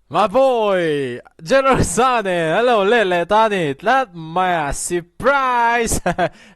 My boy, General Sane, hello, Lele Tani, that my surprise.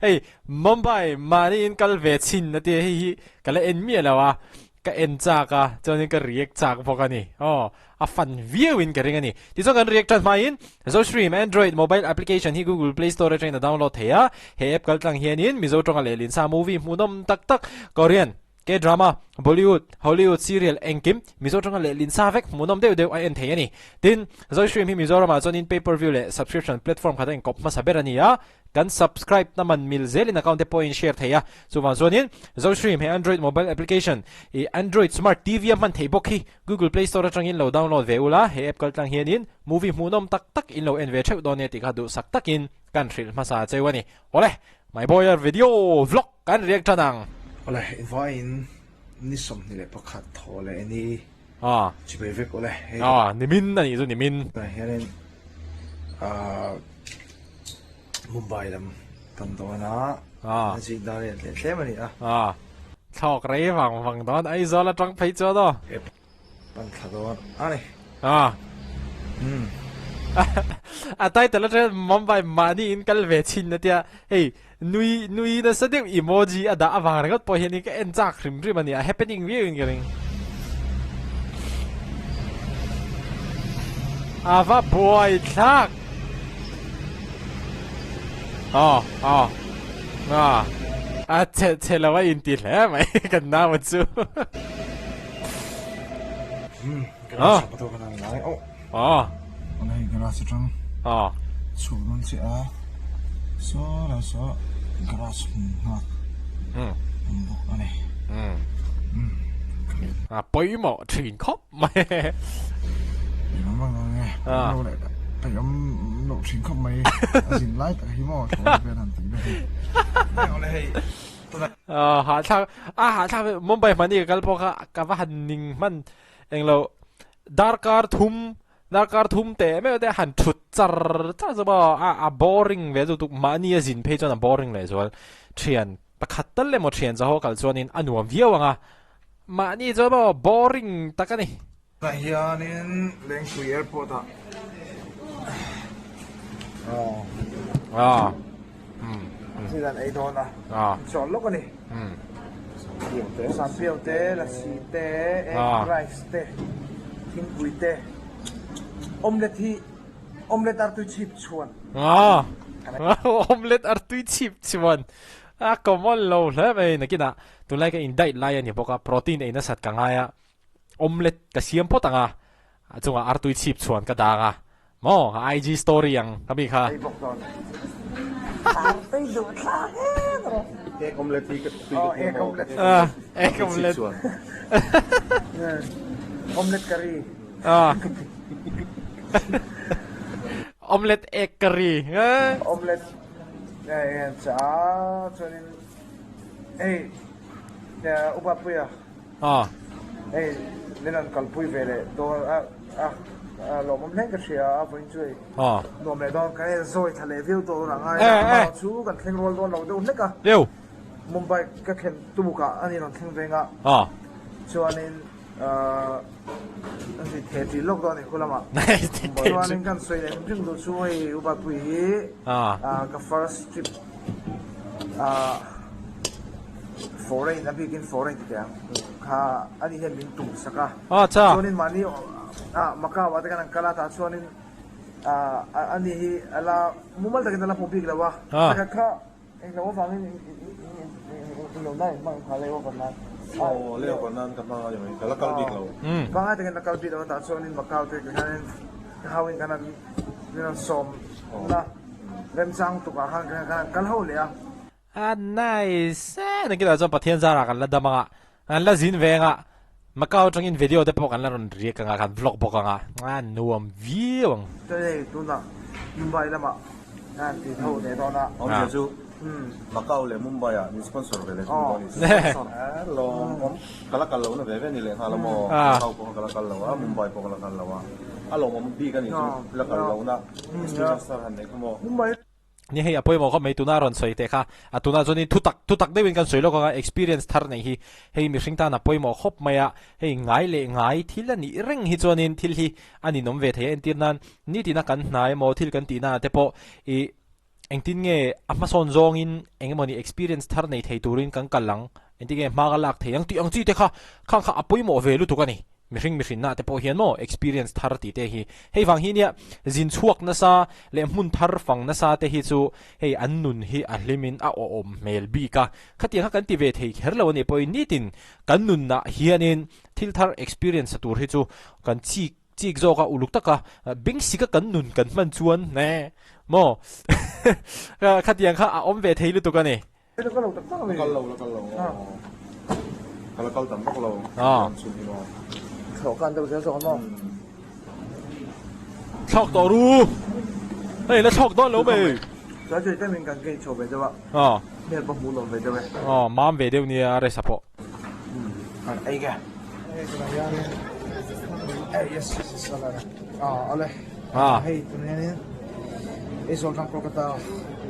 Hey, Mumbai, mahni in kalvechin na ti kala en mi alawa, ka en ka, so ni ka react chaka po kani. Oh, a fun viewing ka rin ani. Di so kan react chat main, so stream Android mobile application hi Google Play Store train na download heya, he app kaltang hianin, Mizo trong alelin sa movie munom tak Korean. K-drama, Bollywood, Hollywood serial engkim, Mizo trong le lin sa vek munom deu ai en thei ani. Tin zoi stream hi Mizo rama zonin pay-per-view le subscription platform khata en kop ma saber ani ya. Kan subscribe naman milzel in account point share theya. So wan zonin zoi stream hi Android mobile application, e Android Smart TV man thei bok hi Google Play Store atang in lo download ve ula he app kal tang hianin movie munom tak in lo en ve cheu don ti kha du sak takin kan thil ma sa chewani. Ole, my boy video vlog kan react tanang. Ole, invain ni som ni le pakhat thole ni chibai vek ole ni min na ni zo ni min ta hian Mumbai lam tam do na ji da le tle mani thok rei wang don ai zo la tang phei cho do pan tha do ani tai tala tre Mumbai mahni in kal ve chin na tia hey nui na sadeu emoji ada awang got po hian ka en chak rim rim ani happening viewing ring ava boy thak chelawa in ti le mai kan na wa chu pato kana ngai ole grass tang chu non si so la so grass ha ole boi mo thrin khawp mai nó mang nghe nó lại phải nổ chính không mày dình lái tại hi mò thôi về làm tính đây hạ thang Mumbai mahni kal po ka va han ning man englo darkar thum te me de han thut char zo ba boring ve zo tuk mahni a zin phe chon boring le zo thian pakhat tal le mo thian zo ho kal chuan in anuam viawanga mahni zo ba boring takani tại hiền lên từ airport thì là ấy thôi nè chọn lúc này biểu tế sản biểu tế là xì tế egg rice tế thịt bùi tế omelette artui chip chuan omelette artui chip chuan common lo le mai nakina tu like in diet lion ni boka protein e na sat ka ngaya omelette ka siam potanga chunga artui chip chuan ka danga mo IG story yang kami kha egg omelette egg omelette omelette curry omelette egg curry omelette cha chuanin upapuya nên là cần pui về để tôi lo mắm nén cái xìa với chơi lo mẹ đó cái rồi thằng này view tôi là ngay chú cần khen roll roll đầu đâu nít cả Mumbai cái khen tu cả anh ấy làm khen về ngã cho nên anh thì thế chỉ lúc đó này không làm à cho nên cần xoay đến chừng đồ xuôi upa pui cái first trip foreign tapi kin foreign dia ha ani hen min tung saka cha sonin mani maka wa ta kala ta sonin ani hi ala mumal ta kana public lawa ka ka en lawa fa min lo nai mang kha lewa kan na lewa kan nan ka ma yo kala kalbi law ba nga ta kana kalbi lawa ta sonin maka ta kana hawin kana ni som na lem sang tu ka han kana kal ho le nice nakita cho pathian zara kan la damanga an la zin venga Macau tangin video te po kan la ron ri ka nga kan vlog po ka nga nuam viewang te tu na Mumbai lama ti tho ne do na jeju Macau le Mumbai ni sponsor le lo kala kala na ve ni le hala mo Macau po kala kala wa Mumbai po kala kala wa alo mo bi kan ni la kala na sponsor han ne ko mo Mumbai นี่ให้อภัยบอกเขาไม่ตุนารันสวยแต่ค่ะตุนาจนนี่ทุตักได้เป็นการสวยแล้วก็ experience ทาร์นี่ให้มีสิ่งต่างอภัยบอกคบไม่อะให้ง่ายเลยง่ายที่ละนี่เร่งฮิจวนินที่อันนี้น้องเวทเห็นตีนั้นนี่ตีนักกันนายโมที่กันตีน่าแต่พอเอ็งที่เงี้ยอามาซอนจงอินเอ็งมันนี่ experience ทาร์นี่ให้ตัวรินกันกันหลังเอ็งที่เงี้ยมากันหลักเทียงที่แต่ค่ะข้างอภัยบอกเวลุตุกันนี่มิริงน่ะแต่พอเห็นโม experience ทาร์ตีเตะให้ฟังฮีเนี่ยจินชวกนะซาเล่มุนทาร์ฟังนะซาเตะฮิจูให้อันนุนฮีอัลลิมินอาอมเมลบีกะขัดยังกันที่เวทีเฮร์ลวันนี้พอนี่ตินกันนุนนะเฮียนินทิลทาร์ experience ตัวฮิจูกันจีกโจกะอุลุกตะกะบิงสิกะกันนุนกันมันชวนเน่โมขัดยังค่ะอมเวทีลุตุกันนี่ก็ต่ำก็เราขอการตัวเสียสองน้องชอกต่อรู้เฮ้ยแล้วชอกต้นแล้วไหมแล้วจะได้เป็นการเกณฑ์โชว์ไปใช่ปะเนี่ยประมูลลงไปใช่ไหมมาเวเดียวนี่อะไรสับปะไอ้แกyes อะไรนะอะไรให้ตัวนี้นี่ไอ้ส่วนทางโคลกัตตา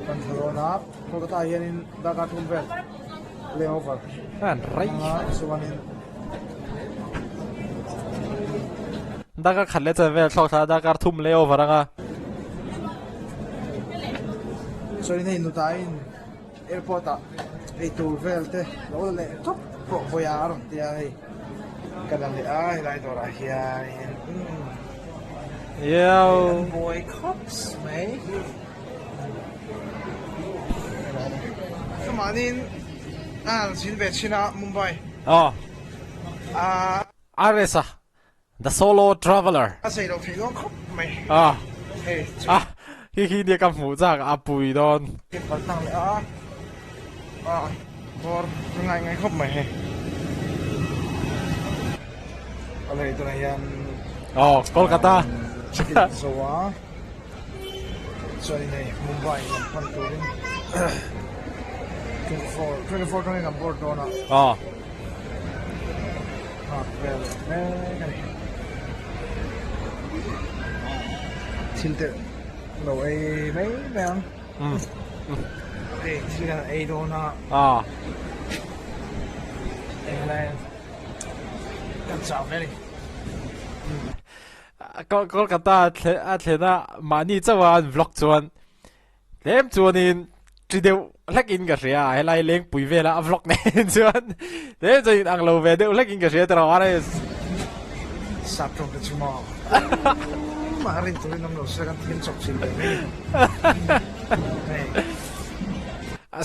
กันทะเลนับโคลกัตตาเย็นดาการทุ่มเวลเลโอเวอร์ไรส่วนนี้ดักขัดเล่จะเวลชอกท่าดักทุ่มเลโอเวอร์อ่ะส่วนนี้นุตัยแอร์พอร์ตอ่ะไอ้ตัวเวลเต้แล้วเลยท็อปโปรบอยาร์ที่ไอ้กันนั่นเลยไล่ตัวอะไรเฮียบอยคอปส์ไหมสมัยนี้ชินเวชินะมุมไบอะไรซะ The Solo Traveler ใส่เราถือว่าครบไหมฮีเดียกับหมูจากปุยดอนเก็บตังค์เลยบอลไงครบไหมอะไรตัวไหนยันโคลกัตตาโซวาส่วนนี้มุมไบพันตัวนี้24ตัวนี้นับบอร์ดโดนเวลกันทิลเตอร์เราไม่แบ่งที่กันโดนอะไรกันสาวเลยโคลกัตตาเทน่ามานี่จะว่าบล็อกจวนเล่มจวนนี่จีเดียวเล็กอินกับเสียให้ไล่เลี้ยงปุ๋ยเวล่าบล็อกเนี่ยจวนเล่มจะอังโลเวเดียวเล็กอินกับเสียตลอดอะไรสับตรงกันชิมอมาเรียนตัวน้ำหนักสักทีสองสิบเลย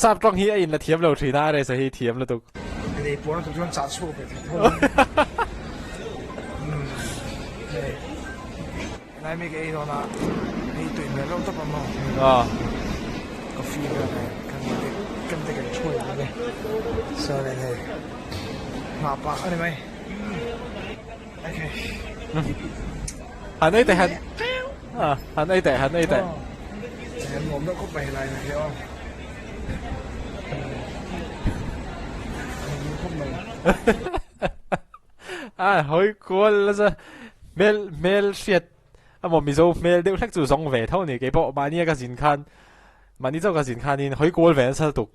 สับตรงที่อินละเทียมเราทีน่าเลยสิเทียมละตุกนี่ปวดตัวจวนจัดสู้ไปที่ทุ่งนายไม่เกี่ยวนะนี่ตัวเนี่ยเราต้องมาหมอกาแฟกันเด็กช่วยเลยสวัสดีมาปะอะไรไหมโอเคหันไอ้แต่หันไอ้แต่หันผมต้องเข้าไปอะไรนะเดี๋ยวเฮ้ยกวนแล้วจะเมลเสียดผมมีโซเมลเดี๋ยวแค่จู่สองเวทเท่านี้กี่ปอมาเนี่ยก็สินค้ามานี่เจ้าก็สินค้านี่เฮ้ยกวนเวทซะตุก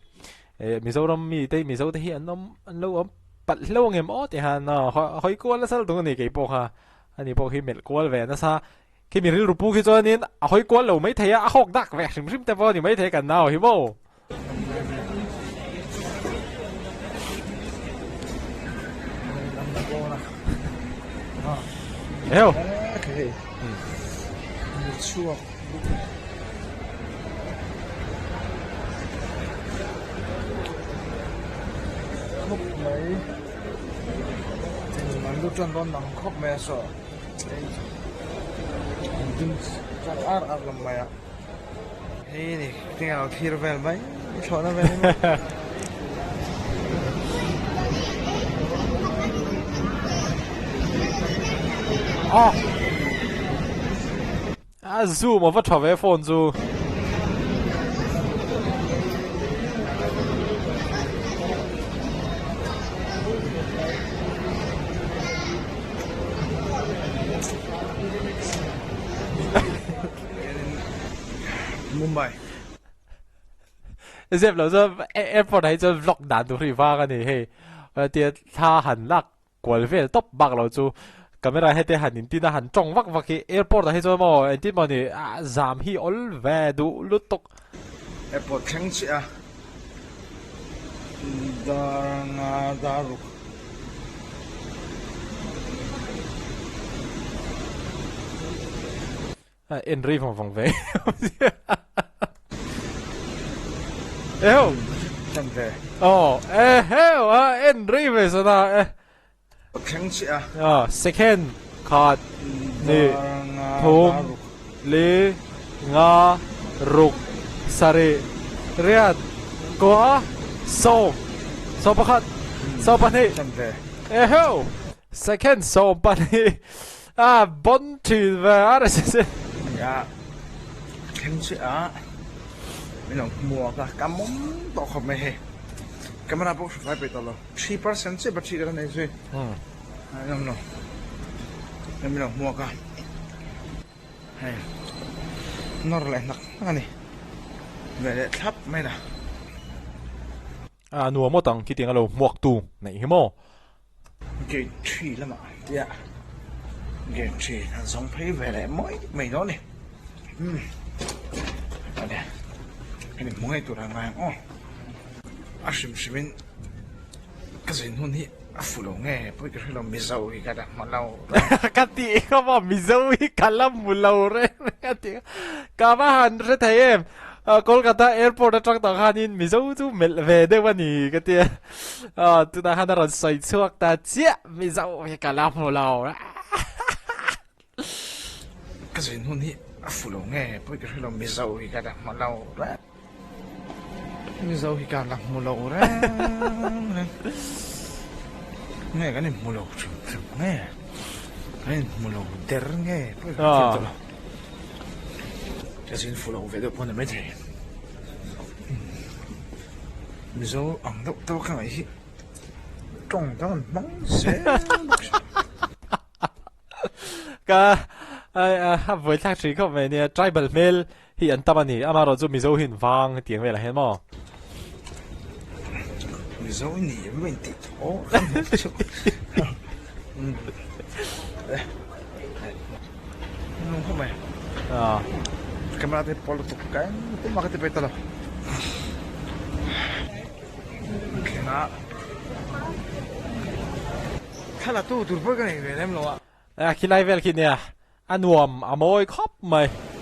มีโซเรามีโซที่อันเราปัดเล่าเงี้ยมั้งแต่ฮันเฮ้ยกวนแล้วซะตรงนี้กี่ปอค่ะอันนี้พอที่เมลกวนเวทนะซะที่มีเรื่องรูปที่ตัวนี้เฮ้ยกวนเราไม่เทียหอกดักแหวกริมแต่พอที่ไม่เทียกันน่าฮิโมเฮ้ยโอเคชั่วครบไหมมันรู้จนร้อนหนังครบไหมสอดึงจากอาร์ลำไมอ่ะเฮ้ยนี่ที่เราที่เราเวลไหมชอบนะเวลไหมซูมาฟัดชอบไอโฟนซูมุมไบ เจ็บเราจะแอร์พอร์ตให้จะล็อกด่านตัวที่ฟ้ากันนี่เฮ้เดี๋ยวถ้าหันลักกว่าเฟลตบบักเราจูก็ไม่ได้ให้แต่หันนินที่น่าหันจ้องวักวักที่แอร์พอร์ตให้จะมาไอ้ที่มันนี่จามฮีออลเวดูลุตกแอร์พอร์ตแข็งชิอะดารงาดารุเอ็นรีฟังเว้ยเอ้าจังเว้ยอ๋อเอ้าเอ็นรีเว้ยสนะแข็งชิอะsecond ขาดนี่ทุ่มลีงารุกสรีเรียดกัวโซปะขัดโซปะนี่จังเว้ยเอ้า second โซปะนี่บนทีเว้ยอะไรสิ呀，听说啊，你能摸个干么多好没嘿？干嘛那不是来背到了3%这不吃个那水？哎，能不能？能不能摸个？哎，哪儿来那呢？为了ทับไม่นะนัวมอตังคิดถึงอะไรหมวกตูไหนเหรอมอเกณฑ์ชีแล้วมั้งยะเกณฑ์ชีทั้งสองเพย์ไปเลยไม่น้อยนี่อันนี้มวยตัวงานอ๋อชิมก็สินู่นนี่ฟูลงไงพวกเรามิโซอีกันมาเล่ากันตีก็ว่ามิโซอีกันละมุลาเลยกันตีก็มาหันเรื่องไทยโคลกัตตาแอร์พอร์ตจังต่างกันมิโซจูเมลเวเดวันนี้กันตีตัวนั้นเราใส่ชุดตาเจี๊ยมิโซอีกันละมุลาก็สินู่นนี่ฟูลงไงพวกเรามิโซอีกันมาเล่ามิโซอีกันละมุลาเลยไงกันนี่มุลาจุ๊บไงกันนี่มุลาเดร์ไงพวกเราจะสิฟูลงเวดพอนไม่ได้มิโซอังตัวข้างไหนสิจ้องตั้งมังเซ่ก็เวลาที่เขาไปเนี่ย tribal mail ที่อันตบันนี่อามาเราจะมิโซหินฟังเตียงเวลาเห็นมั้ยมิโซนี่ไม่ติดโอ้นุ่งเข้าไปแคมราที่พอลตุกกันที่มาที่ไปตลอดโอเคนะถ้าเราตู้ถูกเพื่อนกันเองเลยมั้งล่ะคิดไรเวลคิดเนี่ยอันวมอโมยครบไหม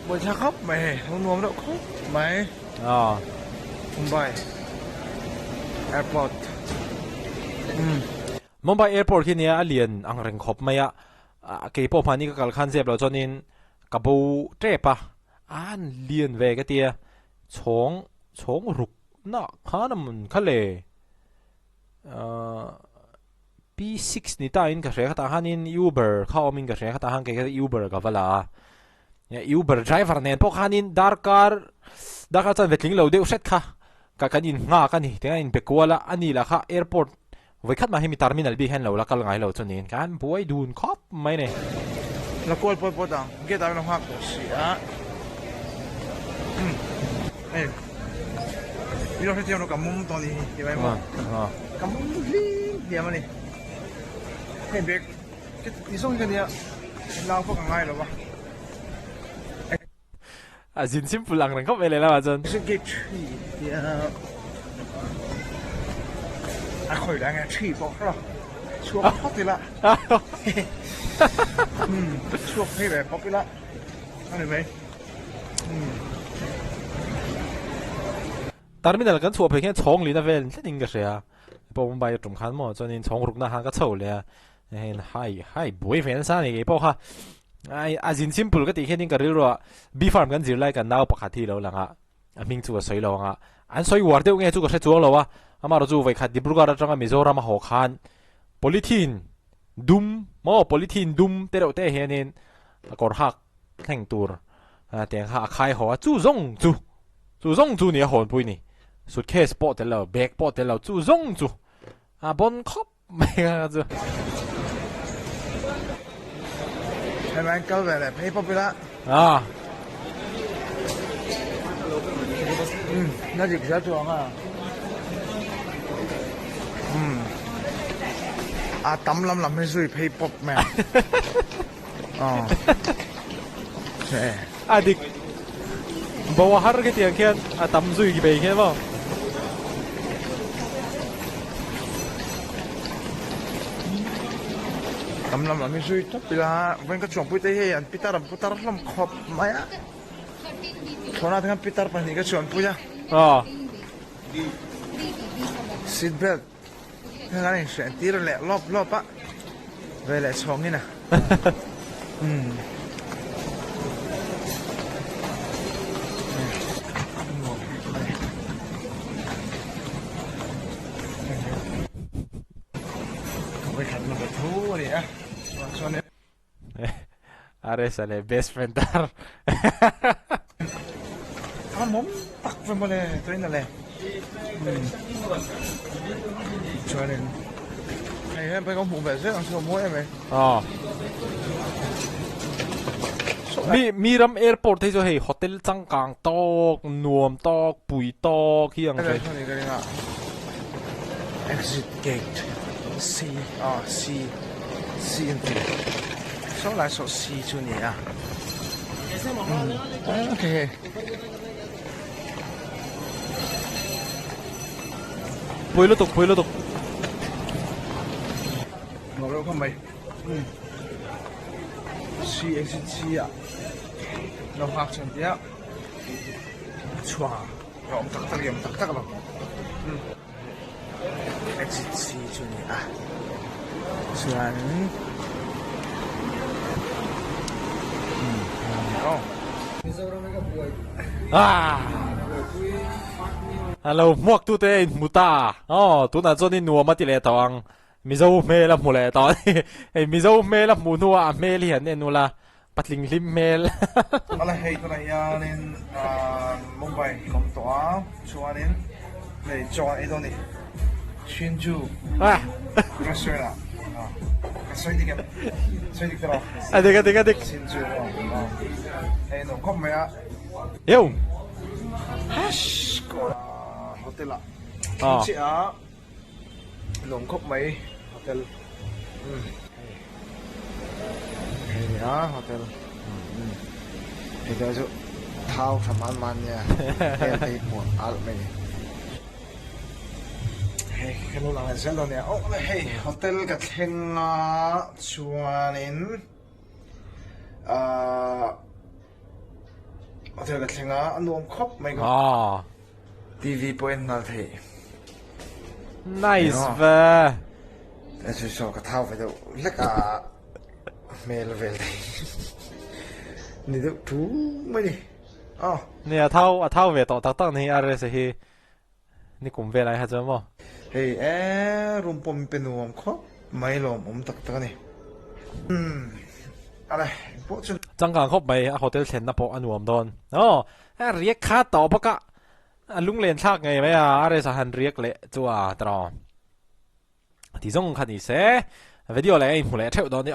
บนชาครบไหมนวมแล้วครบไหมมุมไบแอร์พอร์ตมุมไบแอร์พอร์ตคิดเนี่ยเรียนอังเริงครบไหมอ่ะเกี่ยวกับพันนี้ก็การคันเสียบเราจนนินกับบูเจ็บปะเรียนเวกเตียชงรุกน่ะข้าน้ำมันขั้นเลยP6 นี่ตาอินกับเสียขัดหันอิน Uber เข้ามินกับเสียขัดหันกับ Uber กับเวลาเนี่ย Uber driverเนี่ยพวกหันอินดาร์การจันเวทลิงเราเดี๋ยวเสร็จค่ะกันอินง่ากันนี่แต่อินเบกัวละอันนี้ละค่ะ airport ไว้ขัดมาให้มี terminal บีเห็นเราละกันไงเราจนนี้กันบวยดูนครบไหมเนี่ยละกอลปอดังเกตาเป็นหักตัวเสียนี่เราเที่ยวกับมุมตอนนี้เห็นไหมมั้งกับมุมลีเดี๋ยวมันนี่เฮ้ยเบกนี่ส่งกันเนี่ยเราพวกกันไงหรอวะจินซิมพูลังนั่งเข้าไปเลยแล้วจน是给吹的คอยแล้วไง吹บอกเหรอชัวร์พอดีละชัวร์ให้แบบพอดีละอะไรไหมterminal กันชัวร์เพียงแค่ช่องลีน่าเวลแค่นี้ก็เสียพอผมไปตรงขันหมดจนนี่ช่องรุกน่าหันก็เฉาเลยให้บวยแฟนซ่านี่พวกค่ะจินซิมพูลก็ตีแค่นี้ก็เรียกว่าบีฟาร์มกันจีไล่กันน่าปกติแล้วล่ะมิงจูก็สวยแล้วอันสวยวอร์ดเดียวไงจูก็ใช้จูแล้ววะมาเราจูไว้ขัดดิบรูการจังมิโซรามาหกขันโพลิทีนดุมโพลิทีนดุมเตะเฮียนินกอดหักแข่งตัวแต่หักใครหัวจูซ่งจูเนี่ยหอนปุยนี่สุดแค่สปอร์ตแล้วแบกปอร์ตแล้วจูซ่งจูบนครบไม่กันจูใช่ไหมเกาหลีเลยให้พอไปละ น่าจะเสียตัวอ่ะตำลำไม่ช่วยเพย์ป๊อปแม่ใช่ดิกบอกว่าฮาร์กที่ยังแค่ตำซุยกี่ใบแค่บ่ตำลำไม่ช่วยทับเวลาวันก็ช่วงพุทธิเฮียนพิตาร์ลำขอบไหมอ่ะโทน่าทั้งพิตาร์ปันนี้ก็ช่วงพุทธะซีดเบลทั้งนั้นเสียงตีรเละรอบปะเวลาช่องนี่นะไปขัดมันก็ทู่เลยอ่ะช่วงนี้อะไรสันเลย best friend ตาร์มุมตักไปหมดเลยตัวนี้นั่นแหละช่วยหนึ่งไอ้ไปกับหมูแบบเส้นของชมวยไหมมีรำแอร์พอร์ตที่จะให้โฮเทลจังกังตอกนวมตอกปุยตอกที่ยังไงช่วงนี้ก็เรียกว่า exit gate C entry 说来说C就你啊OK背咗讀我都咁咪C exit C啊เราพักเฉยๆชัวร์เราตัก咯exit C 就你啊ส่วนฮัลโหลหมวกตัวเองมุตาตัวนั้นจนนี่นัวมาติเลตองมิโซเมลหมูเลตอนไอ้มิโซเมลหมูนัวเมลเห็นเนี่ยนัวละปัดลิงลิมเมลอะไรให้ตัวไหนนี่มุมไบผมตัวชัวร์นี่เลยจอยไอ้ตัวนี้ชินจูก็สวยละสวยดีกันสวยดีกันดิกชินจูไอ้หนุ่มคบไหมอ่ะเอ้าฮัชก็โฮเทลอ่ะชิอ่ะหนุ่มคบไหมโฮเทลเฮ้ยอ่ะโฮเทลเดี๋ยวจะเท้าสมันเนี่ยเฮ้ยไปหมดอะไรไม่เฮ้ยขนมหลังเส้นตัวเนี่ยโอ้เฮ้ยโฮเทลกับเฮงอ่ะชวนนินโฮเทลกับเฮงอ่ะนวมครบไหมครับทีวีพอยต์นั่นเองnice เว้ยแต่ช่วยชอบกับเท้าไปดูเล็กอ่ะเมลเวลนี่ดูถูกไหมดิเนี่ยเท้าเวทตั้งนี่อะไรสินี่กลุ่มเวลาฮะจ๊ะมั้งเฮ้ยรุมปมเป็นนวมครบไม่หรอกผมตักนี่อะไรพวกจังกังครบไหมโฮเทลเชนนะพออันวมโดนเรียกค่าต่อปะกะลุงเรียนชักไงไหมอะไรสหันเรียกเละจัวตรอที่ส่งคันนี้เสวิดีโออะไรหมดเลยเท่าตอนนี้